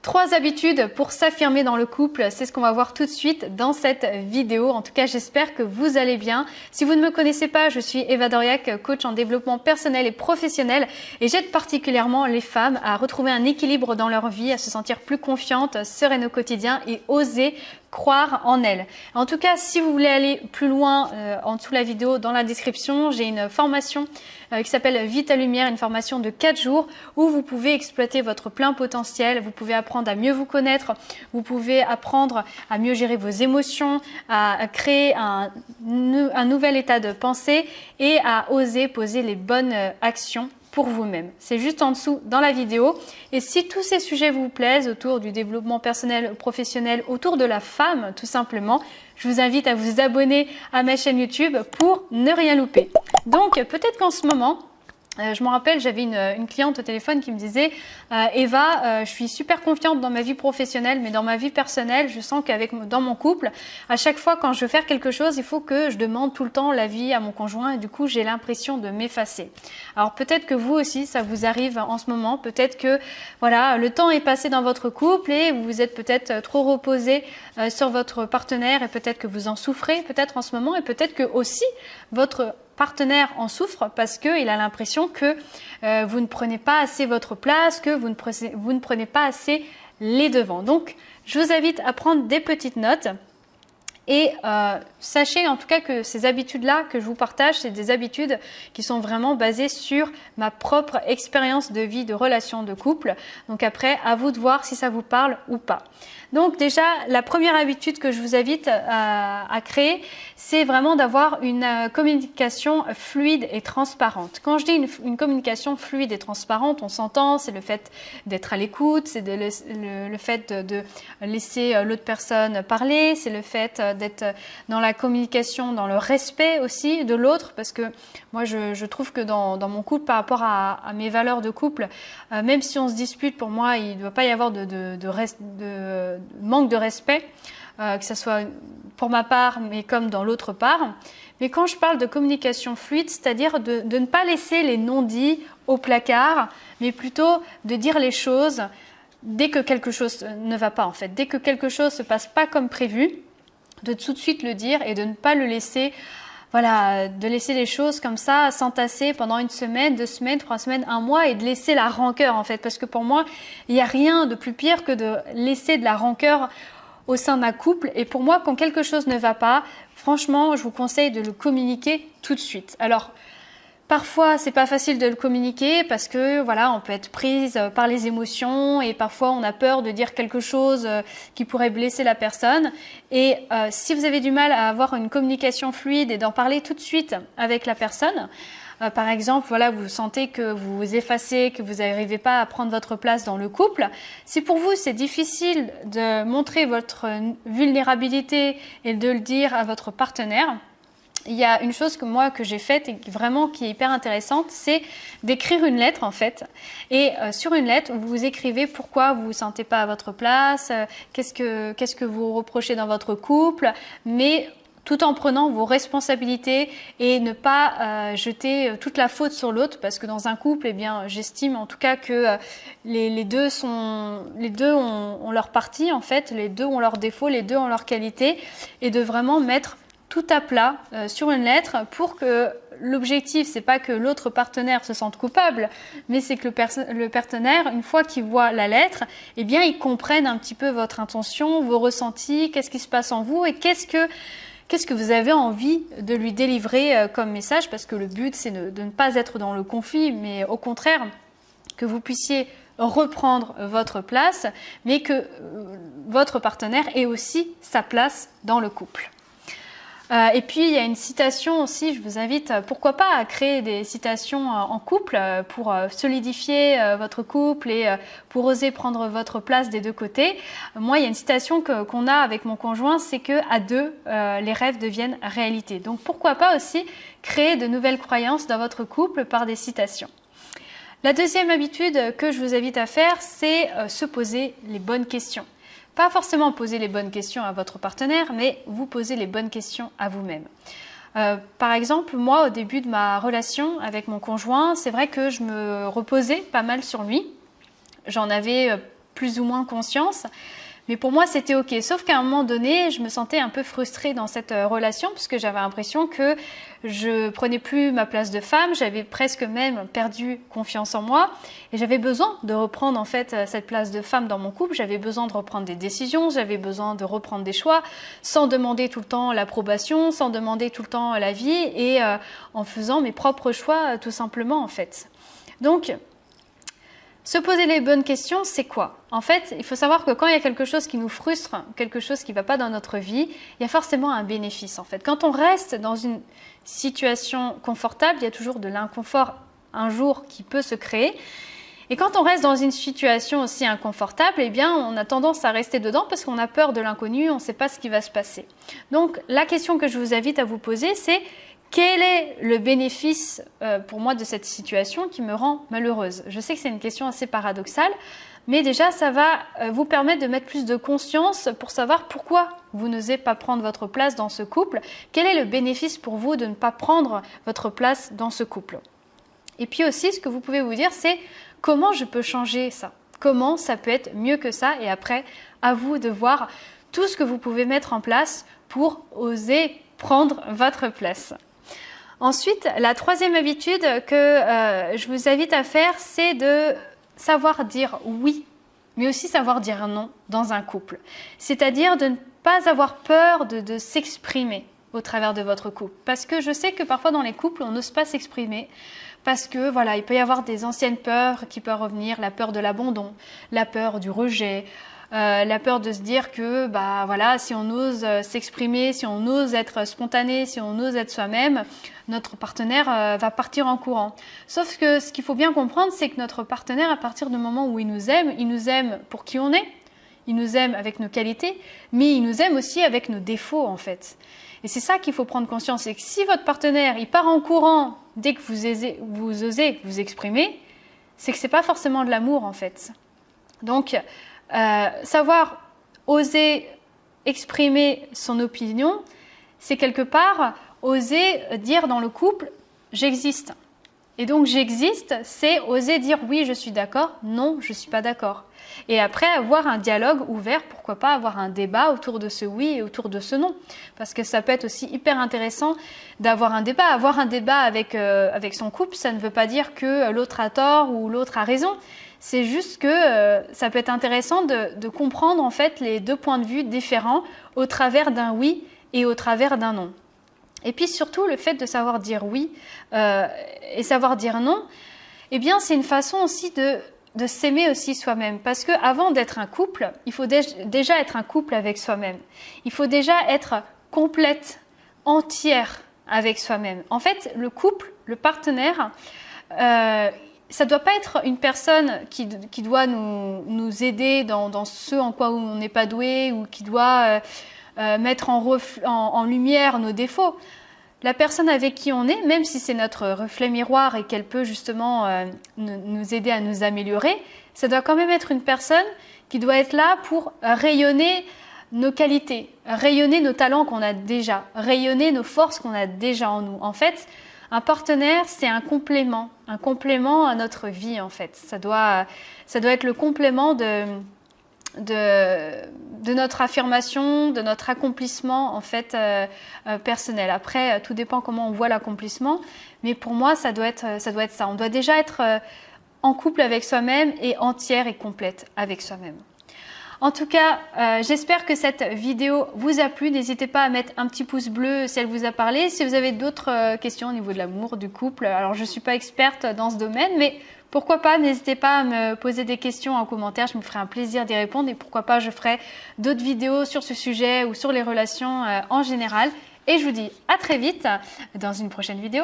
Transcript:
3 habitudes pour s'affirmer dans le couple, c'est ce qu'on va voir tout de suite dans cette vidéo. En tout cas, j'espère que vous allez bien. Si vous ne me connaissez pas, je suis Eva Doriac, coach en développement personnel et professionnel et j'aide particulièrement les femmes à retrouver un équilibre dans leur vie, à se sentir plus confiantes, sereines au quotidien et oser croire en elles. En tout cas, si vous voulez aller plus loin en dessous de la vidéo, dans la description, j'ai une formation qui s'appelle Vie ta lumière, une formation de 4 jours où vous pouvez exploiter votre plein potentiel, vous pouvez apprendre à mieux vous connaître, vous pouvez apprendre à mieux gérer vos émotions, à créer un nouvel état de pensée et à oser poser les bonnes actions pour vous-même. C'est juste en dessous dans la vidéo. Et si tous ces sujets vous plaisent autour du développement personnel, professionnel, autour de la femme tout simplement, je vous invite à vous abonner à ma chaîne YouTube pour ne rien louper. Donc peut-être qu'en ce moment, je me rappelle, j'avais une cliente au téléphone qui me disait Eva, je suis super confiante dans ma vie professionnelle, mais dans ma vie personnelle, je sens dans mon couple, à chaque fois quand je veux faire quelque chose, il faut que je demande tout le temps l'avis à mon conjoint et du coup, j'ai l'impression de m'effacer. Alors peut-être que vous aussi, ça vous arrive en ce moment, peut-être que voilà, le temps est passé dans votre couple et vous êtes peut-être trop reposé sur votre partenaire et peut-être que vous en souffrez peut-être en ce moment et peut-être que aussi votre partenaire en souffre parce qu'il a l'impression que vous ne prenez pas assez votre place, que vous ne prenez pas assez les devants. Donc, je vous invite à prendre des petites notes et sachez en tout cas que ces habitudes-là que je vous partage, c'est des habitudes qui sont vraiment basées sur ma propre expérience de vie, de relation, de couple. Donc après, à vous de voir si ça vous parle ou pas. Donc déjà, la première habitude que je vous invite à créer, c'est vraiment d'avoir une communication fluide et transparente. Quand je dis une communication fluide et transparente, on s'entend, c'est le fait d'être à l'écoute, c'est le fait de laisser l'autre personne parler, c'est le fait d'être dans la communication, dans le respect aussi de l'autre, parce que moi je trouve que dans mon couple, par rapport à mes valeurs de couple, même si on se dispute, pour moi il ne doit pas y avoir de manque de respect, que ce soit pour ma part mais comme dans l'autre part. Mais quand je parle de communication fluide, c'est-à-dire de ne pas laisser les non-dits au placard, mais plutôt de dire les choses dès que quelque chose ne va pas en fait, dès que quelque chose se passe pas comme prévu, de tout de suite le dire et de ne pas le laisser, voilà, de laisser les choses comme ça s'entasser pendant 1 semaine, 2 semaines, 3 semaines, 1 mois et de laisser la rancœur en fait. Parce que pour moi, il n'y a rien de plus pire que de laisser de la rancœur au sein d'un couple. Et pour moi, quand quelque chose ne va pas, franchement, je vous conseille de le communiquer tout de suite. Alors, parfois, c'est pas facile de le communiquer parce que voilà, on peut être prise par les émotions et parfois on a peur de dire quelque chose qui pourrait blesser la personne. Et si vous avez du mal à avoir une communication fluide et d'en parler tout de suite avec la personne, par exemple, voilà, vous sentez que vous vous effacez, que vous n'arrivez pas à prendre votre place dans le couple. Si pour vous c'est difficile de montrer votre vulnérabilité et de le dire à votre partenaire, il y a une chose que j'ai faite et vraiment qui est hyper intéressante, c'est d'écrire une lettre en fait. Et sur une lettre, vous écrivez pourquoi vous ne vous sentez pas à votre place, qu'est-ce que vous reprochez dans votre couple, mais tout en prenant vos responsabilités et ne pas jeter toute la faute sur l'autre, parce que dans un couple, eh bien, j'estime en tout cas que les deux ont leur partie en fait, les deux ont leurs défauts, les deux ont leurs qualités, et de vraiment mettre tout à plat sur une lettre pour que l'objectif, c'est pas que l'autre partenaire se sente coupable, mais c'est que le partenaire, une fois qu'il voit la lettre, eh bien, il comprenne un petit peu votre intention, vos ressentis, qu'est-ce qui se passe en vous et qu'est-ce que vous avez envie de lui délivrer comme message, parce que le but, c'est de ne pas être dans le conflit, mais au contraire, que vous puissiez reprendre votre place, mais que votre partenaire ait aussi sa place dans le couple. Et puis il y a une citation aussi, je vous invite pourquoi pas à créer des citations en couple pour solidifier votre couple et pour oser prendre votre place des deux côtés. Moi, il y a une citation qu'on a avec mon conjoint, c'est que à deux, les rêves deviennent réalité. Donc pourquoi pas aussi créer de nouvelles croyances dans votre couple par des citations. La deuxième habitude que je vous invite à faire, c'est se poser les bonnes questions. Pas forcément poser les bonnes questions à votre partenaire, mais vous poser les bonnes questions à vous-même. Par exemple, moi, au début de ma relation avec mon conjoint, c'est vrai que je me reposais pas mal sur lui. J'en avais plus ou moins conscience. Mais pour moi, c'était OK. Sauf qu'à un moment donné, je me sentais un peu frustrée dans cette relation parce que j'avais l'impression que je prenais plus ma place de femme. J'avais presque même perdu confiance en moi. Et j'avais besoin de reprendre en fait cette place de femme dans mon couple. J'avais besoin de reprendre des décisions. J'avais besoin de reprendre des choix sans demander tout le temps l'approbation, sans demander tout le temps l'avis et en faisant mes propres choix tout simplement en fait. Donc, se poser les bonnes questions, c'est quoi? En fait, il faut savoir que quand il y a quelque chose qui nous frustre, quelque chose qui ne va pas dans notre vie, il y a forcément un bénéfice en fait. Quand on reste dans une situation confortable, il y a toujours de l'inconfort un jour qui peut se créer. Et quand on reste dans une situation aussi inconfortable, eh bien, on a tendance à rester dedans parce qu'on a peur de l'inconnu, on ne sait pas ce qui va se passer. Donc, la question que je vous invite à vous poser, c'est quel est le bénéfice pour moi de cette situation qui me rend malheureuse? Je sais que c'est une question assez paradoxale, mais déjà ça va vous permettre de mettre plus de conscience pour savoir pourquoi vous n'osez pas prendre votre place dans ce couple. Quel est le bénéfice pour vous de ne pas prendre votre place dans ce couple? Et puis aussi, ce que vous pouvez vous dire, c'est comment je peux changer ça? Comment ça peut être mieux que ça? Et après, à vous de voir tout ce que vous pouvez mettre en place pour oser prendre votre place. Ensuite, la troisième habitude que je vous invite à faire, c'est de savoir dire oui, mais aussi savoir dire non dans un couple. C'est-à-dire de ne pas avoir peur de s'exprimer au travers de votre couple. Parce que je sais que parfois dans les couples, on n'ose pas s'exprimer parce que voilà, il peut y avoir des anciennes peurs qui peuvent revenir, la peur de l'abandon, la peur du rejet, la peur de se dire que bah voilà, si on ose s'exprimer, si on ose être spontané, si on ose être soi-même, notre partenaire va partir en courant. Sauf que ce qu'il faut bien comprendre, c'est que notre partenaire, à partir du moment où il nous aime pour qui on est, il nous aime avec nos qualités, mais il nous aime aussi avec nos défauts en fait. Et c'est ça qu'il faut prendre conscience, c'est que si votre partenaire il part en courant dès que vous osez vous exprimer, c'est que c'est pas forcément de l'amour en fait. Donc savoir oser exprimer son opinion, c'est quelque part oser dire dans le couple « j'existe ». Et donc « j'existe », c'est oser dire « oui, je suis d'accord »,« non, je ne suis pas d'accord ». Et après, avoir un dialogue ouvert, pourquoi pas avoir un débat autour de ce oui et autour de ce non. Parce que ça peut être aussi hyper intéressant d'avoir un débat. Avoir un débat avec son couple, ça ne veut pas dire que l'autre a tort ou l'autre a raison. C'est juste que ça peut être intéressant de comprendre en fait les deux points de vue différents au travers d'un oui et au travers d'un non. Et puis surtout, le fait de savoir dire oui et savoir dire non, eh bien c'est une façon aussi de s'aimer aussi soi-même. Parce qu'avant d'être un couple, il faut déjà être un couple avec soi-même. Il faut déjà être complète, entière avec soi-même. En fait, le couple, le partenaire, ça ne doit pas être une personne qui doit nous aider dans ce en quoi on n'est pas doué ou qui doit mettre en lumière nos défauts. La personne avec qui on est, même si c'est notre reflet miroir et qu'elle peut justement nous aider à nous améliorer, ça doit quand même être une personne qui doit être là pour rayonner nos qualités, rayonner nos talents qu'on a déjà, rayonner nos forces qu'on a déjà en nous. En fait, un partenaire, c'est un complément à notre vie en fait. Ça doit être le complément de notre affirmation, de notre accomplissement en fait personnel. Après, tout dépend comment on voit l'accomplissement, mais pour moi, ça doit être ça. On doit déjà être en couple avec soi-même et entière et complète avec soi-même. En tout cas, j'espère que cette vidéo vous a plu. N'hésitez pas à mettre un petit pouce bleu si elle vous a parlé. Si vous avez d'autres questions au niveau de l'amour, du couple, alors je ne suis pas experte dans ce domaine, mais pourquoi pas, n'hésitez pas à me poser des questions en commentaire. Je me ferai un plaisir d'y répondre et pourquoi pas, je ferai d'autres vidéos sur ce sujet ou sur les relations en général. Et je vous dis à très vite dans une prochaine vidéo.